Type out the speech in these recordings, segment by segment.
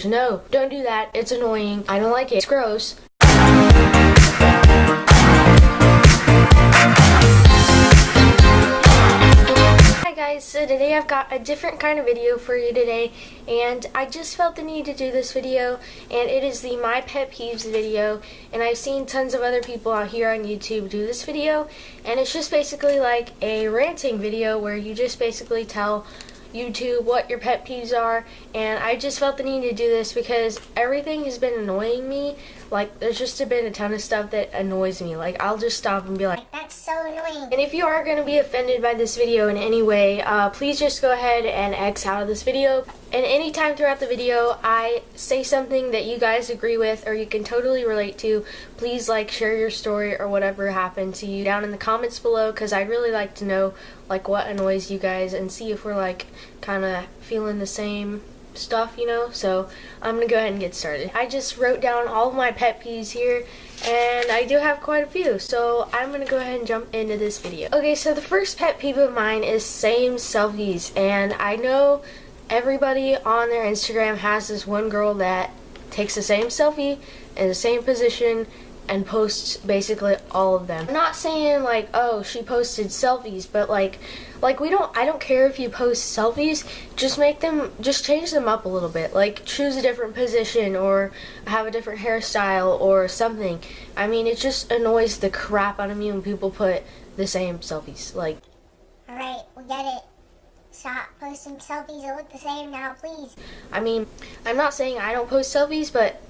No, don't do that. It's annoying. I don't like it. It's gross. Hi guys, so today I've got a different kind of video for you today, and I just felt the need to do this video, and it is the My Pet Peeves video, and I've seen tons of other people out here on YouTube do this video, and it's just basically like a ranting video where you just basically tell YouTube what your pet peeves are, and I just felt the need to do this because everything has been annoying me. Like, there's just been a ton of stuff that annoys me. Like, I'll just stop and be like, that's so annoying. And if you are going to be offended by this video in any way, please just go ahead and X out of this video. And anytime throughout the video I say something that you guys agree with or you can totally relate to, please like share your story or whatever happened to you down in the comments below, because I'd really like to know like what annoys you guys and see if we're like kind of feeling the same stuff, you know. So I'm gonna go ahead and get started. I just wrote down all of my pet peeves here, and I do have quite a few, so I'm gonna go ahead and jump into this video. Okay, so the first pet peeve of mine is same selfies, and I know everybody on their Instagram has this one girl that takes the same selfie in the same position and posts basically all of them. I'm not saying like, oh, she posted selfies, but like I don't care if you post selfies, just change them up a little bit. Like, choose a different position or have a different hairstyle or something. I mean, it just annoys the crap out of me when people put the same selfies. Like, alright, we get it. Stop posting selfies that look the same now, please. I mean, I'm not saying I don't post selfies, but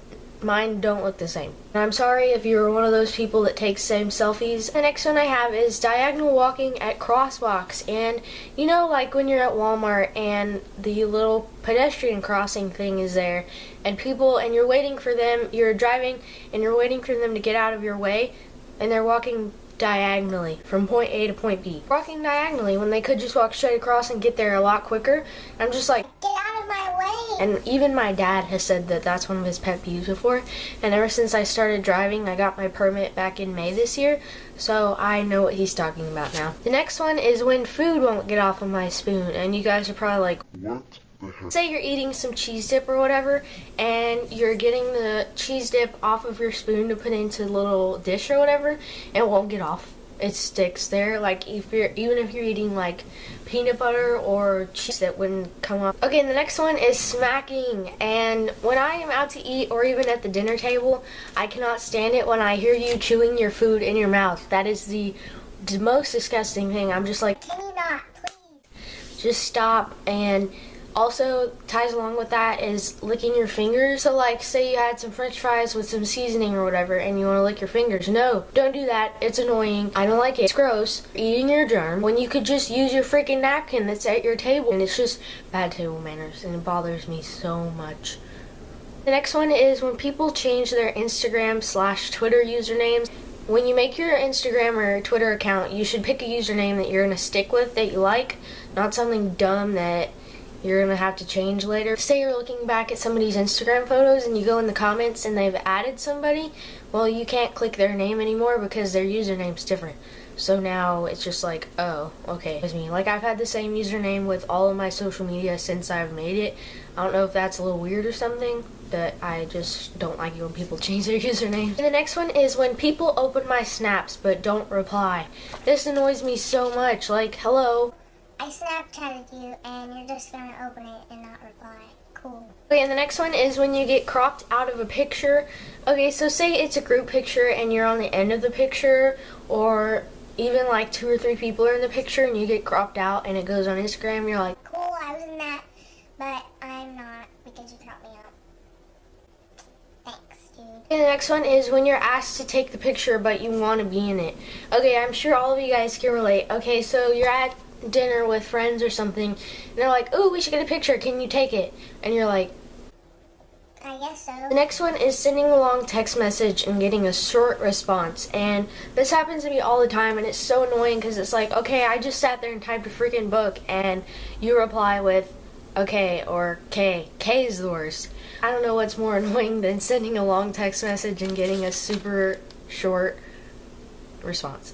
mine don't look the same. And I'm sorry if you're one of those people that takes same selfies. The next one I have is diagonal walking at crosswalks. And you know, like when you're at Walmart and the little pedestrian crossing thing is there, and you're waiting for them, you're driving and you're waiting for them to get out of your way, and they're walking diagonally from point A to point B. Walking diagonally when they could just walk straight across and get there a lot quicker. I'm just like, get out of my way! And even my dad has said that that's one of his pet peeves before. And ever since I started driving, I got my permit back in May this year, so I know what he's talking about now. The next one is when food won't get off of my spoon, and you guys are probably like, what? Say you're eating some cheese dip or whatever, and you're getting the cheese dip off of your spoon to put into a little dish or whatever, and it won't get off. It sticks there. Like, even if you're eating like peanut butter or cheese, that wouldn't come off. Okay, and the next one is smacking. And when I am out to eat or even at the dinner table, I cannot stand it when I hear you chewing your food in your mouth. That is the most disgusting thing. I'm just like, can you not, please? Just stop. And also, ties along with that is licking your fingers. So like, say you had some french fries with some seasoning or whatever and you want to lick your fingers. No, don't do that. It's annoying. I don't like it. It's gross. Eating your germ when you could just use your freaking napkin that's at your table. And it's just bad table manners, and it bothers me so much. The next one is when people change their Instagram/Twitter usernames. When you make your Instagram or Twitter account, you should pick a username that you're going to stick with, that you like, not something dumb that you're gonna have to change later. Say you're looking back at somebody's Instagram photos and you go in the comments and they've added somebody, well, you can't click their name anymore because their username's different. So now it's just like, oh, okay. It's me. Like, I've had the same username with all of my social media since I've made it. I don't know if that's a little weird or something, but I just don't like it when people change their username. And the next one is when people open my snaps but don't reply. This annoys me so much. Like, hello. I Snapchatted you and you're just gonna open it and not reply. Cool. Okay, and the next one is when you get cropped out of a picture. Okay, so say it's a group picture and you're on the end of the picture, or even like 2 or 3 people are in the picture and you get cropped out and it goes on Instagram, you're like, cool, I was in that, but I'm not because you cropped me out. Thanks, dude. And the next one is when you're asked to take the picture but you want to be in it. Okay, I'm sure all of you guys can relate. Okay, so you're at dinner with friends or something, and they're like, oh, we should get a picture, can you take it? And you're like, I guess so. The next one is sending a long text message and getting a short response, and this happens to me all the time, and it's so annoying because it's like, okay, I just sat there and typed a freaking book, and you reply with okay or K. K is the worst. I don't know what's more annoying than sending a long text message and getting a super short response.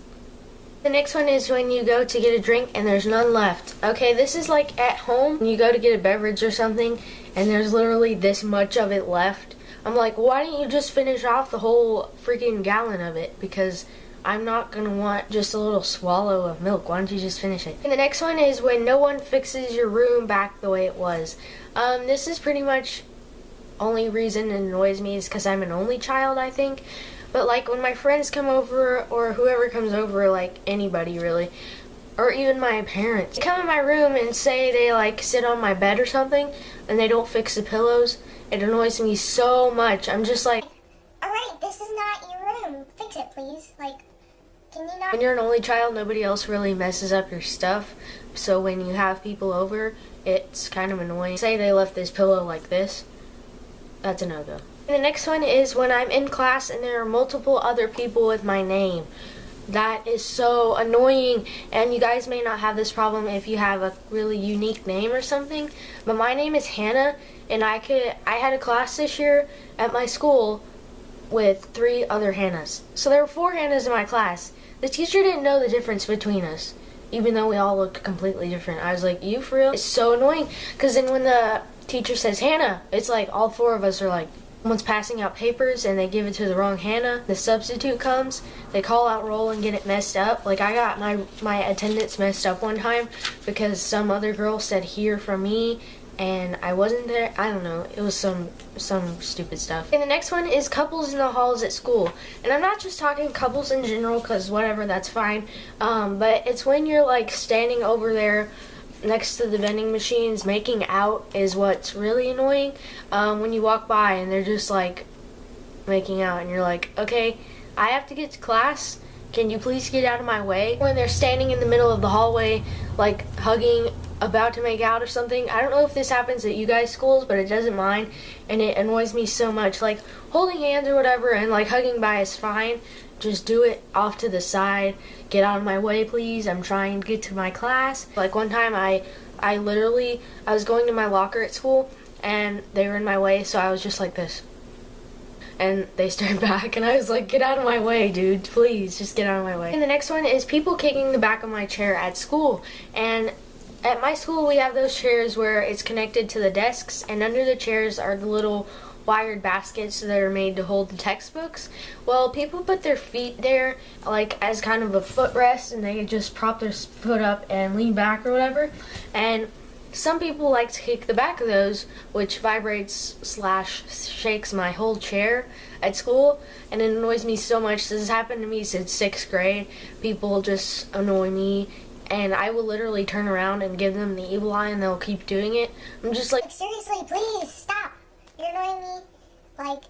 The next one is when you go to get a drink and there's none left. Okay, this is like at home when you go to get a beverage or something and there's literally this much of it left. I'm like, why don't you just finish off the whole freaking gallon of it? Because I'm not gonna want just a little swallow of milk. Why don't you just finish it? And the next one is when no one fixes your room back the way it was. This is pretty much only reason it annoys me is because I'm an only child, I think. But like when my friends come over, or whoever comes over, like anybody really, or even my parents, they come in my room and say they like sit on my bed or something and they don't fix the pillows, it annoys me so much. I'm just like, alright, this is not your room. Fix it, please. Like, can you not? when you're an only child, nobody else really messes up your stuff. So when you have people over, it's kind of annoying. Say they left this pillow like this, that's a no-go. And the next one is when I'm in class and there are multiple other people with my name. That is so annoying, and you guys may not have this problem if you have a really unique name or something, but my name is Hannah, and I had a class this year at my school with 3 other Hannahs. So there were 4 Hannahs in my class. The teacher didn't know the difference between us, even though we all looked completely different. I was like, you for real? It's so annoying, because then when the teacher says Hannah, it's like all 4 of us are like, someone's passing out papers and they give it to the wrong Hannah. The substitute comes, they call out roll and get it messed up. Like I got my attendance messed up one time because some other girl said here from me and I wasn't there. I don't know. It was some stupid stuff. And the next one is couples in the halls at school. And I'm not just talking couples in general because whatever, that's fine. But it's when you're like standing over there next to the vending machines making out is what's really annoying. When you walk by and they're just like making out and you're like, okay, I have to get to class, can you please get out of my way? When they're standing in the middle of the hallway like hugging, about to make out or something. I don't know if this happens at you guys' schools, but it doesn't mine, and it annoys me so much. Like holding hands or whatever and like hugging by is fine, just do it off to the side. Get out of my way, please. I'm trying to get to my class. Like one time I was going to my locker at school and they were in my way, so I was just like this. And they stared back and I was like, get out of my way, dude. Please, just get out of my way. And the next one is people kicking the back of my chair at school. And at my school we have those chairs where it's connected to the desks, and under the chairs are the little wired baskets that are made to hold the textbooks. Well, people put their feet there like as kind of a footrest, and they just prop their foot up and lean back or whatever. And some people like to kick the back of those, which vibrates / shakes my whole chair at school, and it annoys me so much. This has happened to me since 6th grade. People just annoy me, and I will literally turn around and give them the evil eye, and they'll keep doing it. I'm just like, seriously, please, stop. You're annoying me. Like,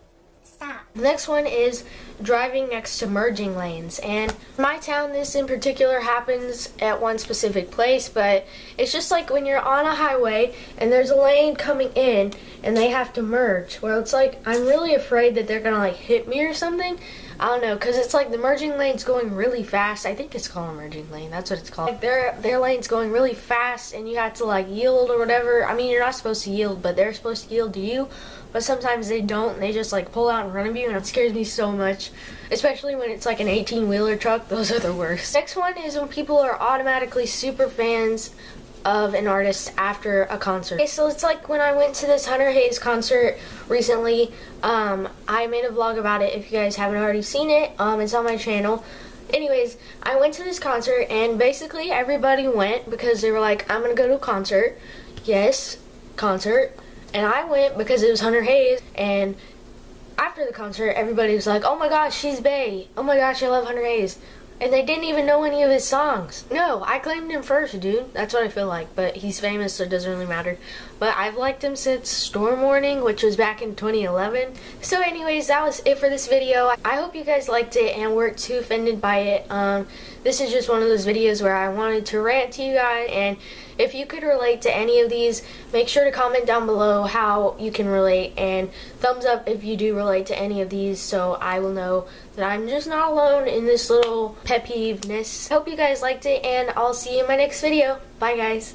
stop. The next one is driving next to merging lanes. And in my town, this in particular happens at one specific place, but it's just like when you're on a highway and there's a lane coming in and they have to merge. Well, it's like, I'm really afraid that they're gonna like hit me or something. I don't know, because it's like the merging lane's going really fast. I think it's called a merging lane. That's what it's called. Like their lane's going really fast and you have to like yield or whatever. I mean, you're not supposed to yield, but they're supposed to yield to you. But sometimes they don't, and they just like pull out in front of you, and it scares me so much. Especially when it's like an 18-wheeler truck. Those are the worst. Next one is when people are automatically super fans of an artist after a concert. Okay, so it's like when I went to this Hunter Hayes concert recently. I made a vlog about it. If you guys haven't already seen it, it's on my channel. Anyways, I went to this concert, and basically everybody went because they were like, I'm gonna go to a concert. Yes, concert. And I went because it was Hunter Hayes, and after the concert, everybody was like, oh my gosh, she's bae. Oh my gosh, I love Hunter Hayes. And they didn't even know any of his songs. No, I claimed him first, dude. That's what I feel like. But he's famous, so it doesn't really matter. But I've liked him since Storm Warning, which was back in 2011. So anyways, that was it for this video. I hope you guys liked it and weren't too offended by it. This is just one of those videos where I wanted to rant to you guys. And if you could relate to any of these, make sure to comment down below how you can relate. And thumbs up if you do relate to any of these, so I will know that I'm just not alone in this little pet peeve-ness. Hope you guys liked it, and I'll see you in my next video. Bye, guys.